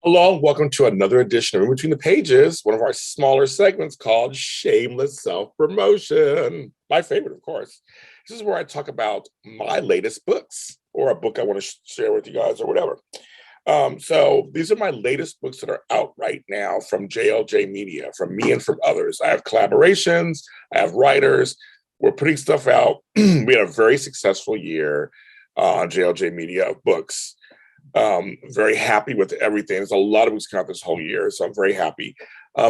Hello, welcome to another edition of In Between the Pages, one of our smaller segments called Shameless Self-Promotion. My favorite, of course. This is where I talk about my latest books or a book I want to share with you guys or whatever. So these are my latest books that are out right now from JLJ Media, from me and from others. I have collaborations, I have writers. We're putting stuff out. We had a very successful year on JLJ Media of books. Very happy with everything. There's a lot of books coming out this whole year, so I'm very happy.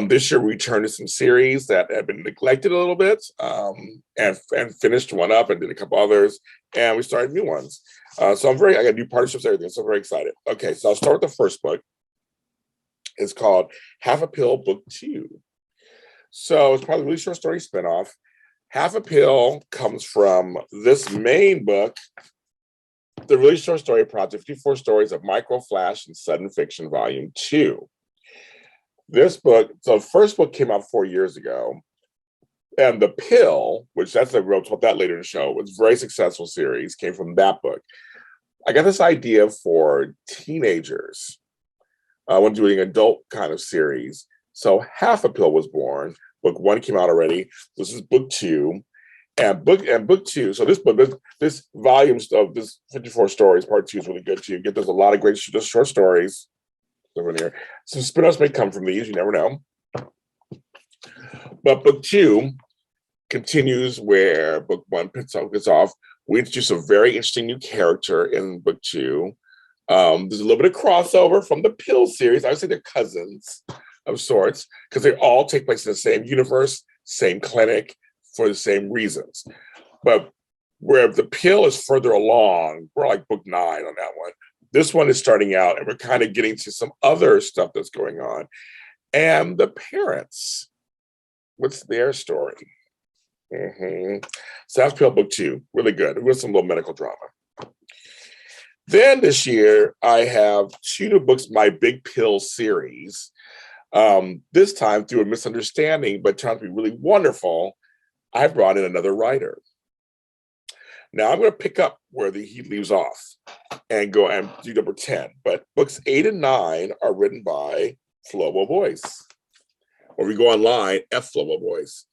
This year we returned to some series that have been neglected a little bit, and finished one up and did a couple others, and we started new ones. So I got new partnerships, everything. So I'm very excited. Okay, so I'll start with the first book. It's called Half a Pill Book 2. So it's part of the Really Short Story spinoff. Half a Pill comes from this main book, The Really Short Story Project, 54 Stories of Micro Flash and Sudden Fiction, Volume 2. This book, so the first book came out 4 years ago, and The Pill, which we'll talk about that later in the show, was a very successful series, came from that book. I got this idea for teenagers. I want to do an adult kind of series. So Half a Pill was born. Book 1 came out already. This is book 2. And book 2, so this volume of this 54 stories, part 2 is really good too. There's a lot of great short stories over here. Some spin-offs may come from these, you never know. But book 2 continues where book 1 gets off. We introduce a very interesting new character in book 2. There's a little bit of crossover from the Pill series. I would say they're cousins of sorts, because they all take place in the same universe, same clinic, for the same reasons. But where the Pill is further along, we're like book 9 on that one. This one is starting out, and we're kind of getting to some other stuff that's going on. And the parents, what's their story? So that's Pill book 2, really good. With some little medical drama. Then this year, I have 2 new books, my Big Pill series. This time, through a misunderstanding, but trying to be really wonderful, I brought in another writer. Now I'm going to pick up where he leaves off and go and do number 10. But books 8 and 9 are written by Flobo Boyce. Or we go online, F Flobo Boyce.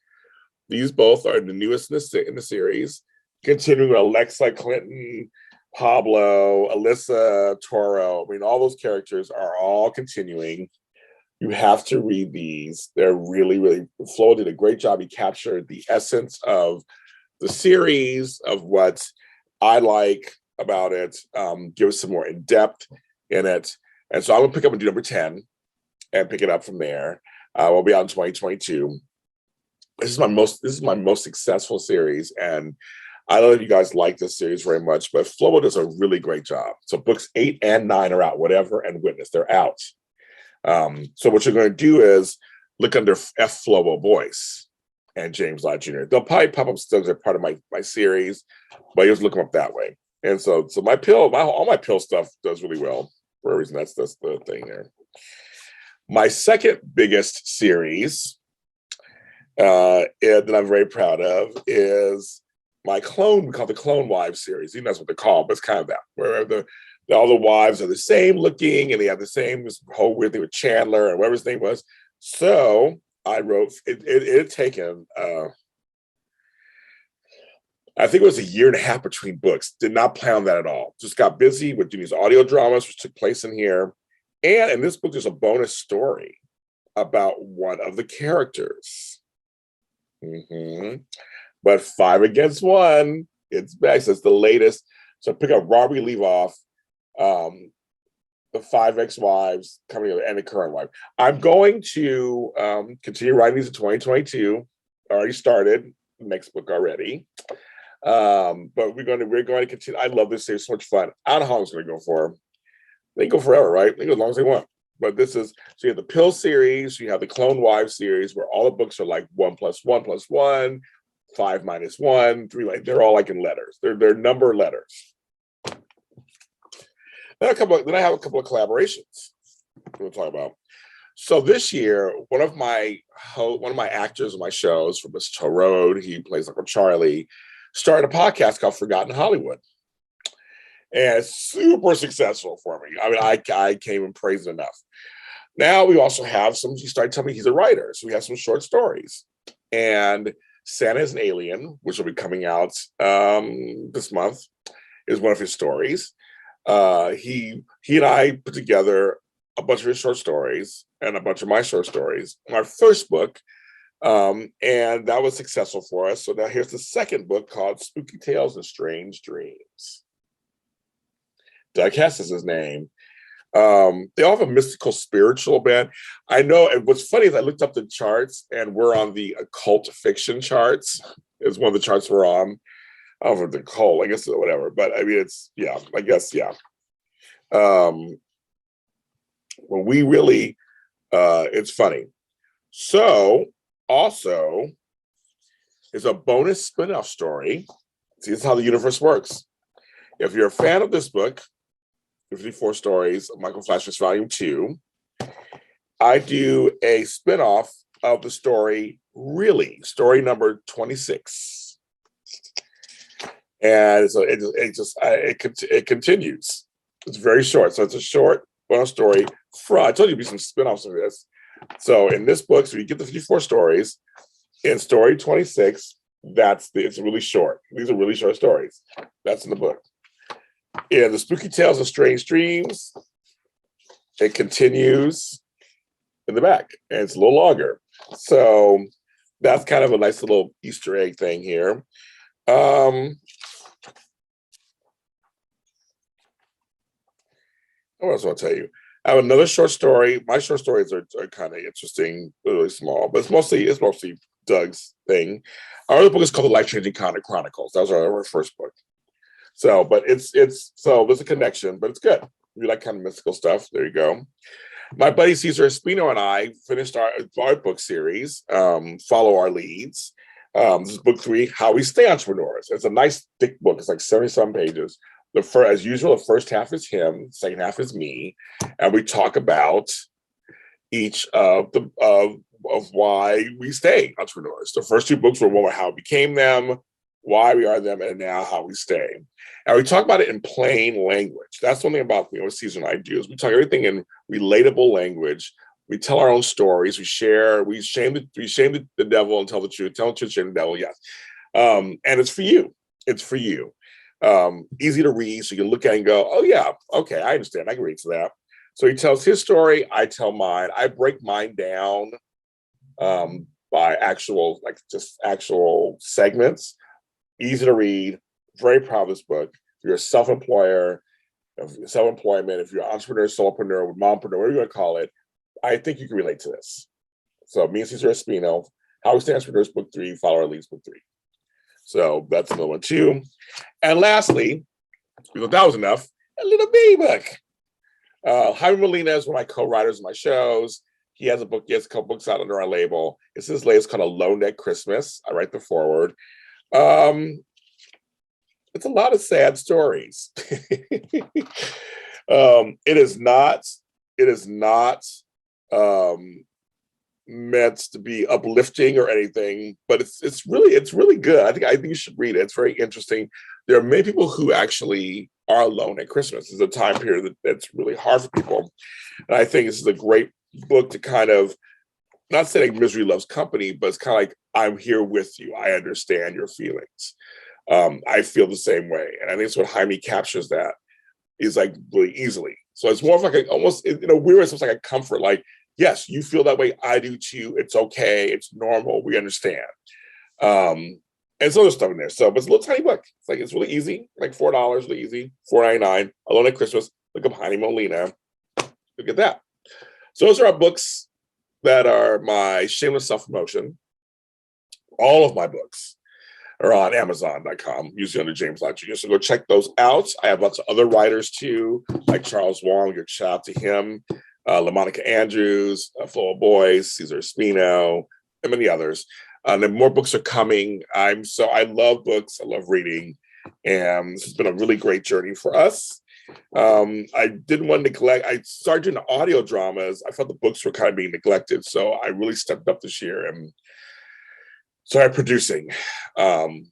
These both are the newest in the series, continuing with Alexa, Clinton, Pablo, Alyssa, Toro. I mean, all those characters are all continuing. You have to read these. They're really, really, Flo did a great job. He captured the essence of the series, of what I like about it, give us some more in-depth in it. And so I'm gonna pick up and do number 10 and pick it up from there. We'll be out in 2022. This is my most successful series. And I don't know if you guys like this series very much, but Flo does a really great job. So books 8 and 9 are out, Whatever and Witness, they're out. So what you're going to do is look under F Flobo Boyce and James Lott Jr. They'll probably pop up still as part of my series, but you just look them up that way. And so all my Pill stuff does really well for a reason. That's the thing there. My second biggest series that I'm very proud of is my clone. We call it the Clone Wives series. Even that's what they're called, but it's kind of that, where all the wives are the same looking, and they have the same whole weird thing with Chandler and whatever his name was. So I wrote it had taken I think it was a year and a half between books. Did not plan on that at all. Just got busy with doing these audio dramas, which took place in here. And in this book, there's a bonus story about one of the characters. But 5 against 1, it's back. So it's the latest. So pick up Robert, leave off. The 5 ex-wives coming together and the current wife. I'm going to continue writing these in 2022. Already started the next book already. But we're going to continue. I love this series, so much fun. I don't know how long it's going to go for. They can go forever, right? They can go as long as they want. But so you have the Pill series, you have the Clone Wives series, where all the books are like 1 + 1 + 1, 5 - 1, 3. Like they're all like in letters. They're number letters. Then I have a couple of collaborations we'll talk about. So this year, one of my actors on my shows from Mr. Road, he plays Uncle Charlie, started a podcast called Forgotten Hollywood. and super successful for me. I mean, I can't even praise it enough. Now we also have he started telling me he's a writer. So we have some short stories. And Santa is an Alien, which will be coming out this month, is one of his stories. He and I put together a bunch of his short stories and a bunch of my short stories. My first book, and that was successful for us. So now here's the second book called Spooky Tales and Strange Dreams. Doug Hess is his name. They all have a mystical, spiritual bent. I know, and what's funny is I looked up the charts and we're on the occult fiction charts. Is one of the charts we're on. I don't know if it's occult, I guess, whatever. But I mean, it's, yeah, I guess, yeah. Well, we really, it's funny. So, also, is a bonus spin-off story. See, this is how the universe works. If you're a fan of this book, 54 Stories of Michael Flasher's Volume 2, I do a spin-off of the story, Really, story number 26. And so it continues. It's very short. So it's a short bonus story. I told you there'd be some spin-offs of this. So in this book, so you get the 54 stories. In story 26, it's really short. These are really short stories. That's in the book. In the Spooky Tales of Strange Dreams, it continues in the back, and it's a little longer. So that's kind of a nice little Easter egg thing here. What else will I tell you? I have another short story. My short stories are kind of interesting, really small, but it's mostly Doug's thing. Our other book is called The Life-Changing Chronicles. That was our first book. So, but it's so there's a connection, but it's good. We like kind of mystical stuff. There you go. My buddy Cesar Espino and I finished our book series, Follow Our Leads. This is book 3, How We Stay Entrepreneurs. It's a nice thick book. It's like 70-some pages. As usual, the first half is him, the second half is me, and we talk about each of why we stay entrepreneurs. The first 2 books were one about how we became them, why we are them, and now how we stay. And we talk about it in plain language. That's one thing about what Cesar and I do is we talk everything in relatable language. We tell our own stories. We shame the devil and tell the truth. Tell the truth, shame the devil. Yes, and it's for you. It's for you. Easy to read, so you can look at it and go, "Oh yeah, okay, I understand. I can read to that." So he tells his story. I tell mine. I break mine down by actual segments. Easy to read. Very proud of this book. If you're a self-employment, if you're an entrepreneur, solopreneur, mompreneur, whatever you want to call it, I think you can relate to this. So me and Cesar Espino, How We Stay Entrepreneurs, book 3, Follow Our Leads, book 3. So that's another one too. And lastly, because that was enough, a little baby book. Jaime Molina is one of my co-writers of my shows. He has a couple books out under our label. It's his latest called Alone at Christmas. I write the foreword. It's a lot of sad stories. It is not meant to be uplifting or anything, but it's really good. I think you should read it. It's very interesting. There are many people who actually are alone at Christmas. It's a time period that's really hard for people. And I think this is a great book to kind of, not saying misery loves company, but it's kind of like, I'm here with you. I understand your feelings. I feel the same way. And I think it's what Jaime captures that is like really easily. So it's more of like almost, in a weird way, it's like a comfort, like, yes, you feel that way. I do too. It's okay. It's normal. We understand. And so there's stuff in there. So, but it's a little tiny book. It's really easy, like $4, really easy, $4.99. Alone at Christmas. Look up Jaime Molina. Look at that. So those are our books that are my shameless self-promotion. All of my books are on Amazon.com, usually under James Lott Jr. So go check those out. I have lots of other writers too, like Charles Wong, your shout out to him, LaMonica Andrews, Flo Boyce, Cesar Espino, and many others. And then more books are coming. I love books. I love reading. And this has been a really great journey for us. I didn't want to neglect. I started doing audio dramas. I felt the books were kind of being neglected. So I really stepped up this year and started producing. And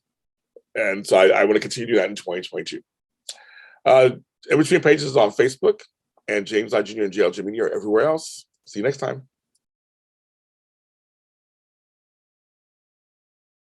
so I want to continue to do that in 2022. Uh, In Between Pages on Facebook, and James I Jr. and JLJ Media are everywhere else. See you next time.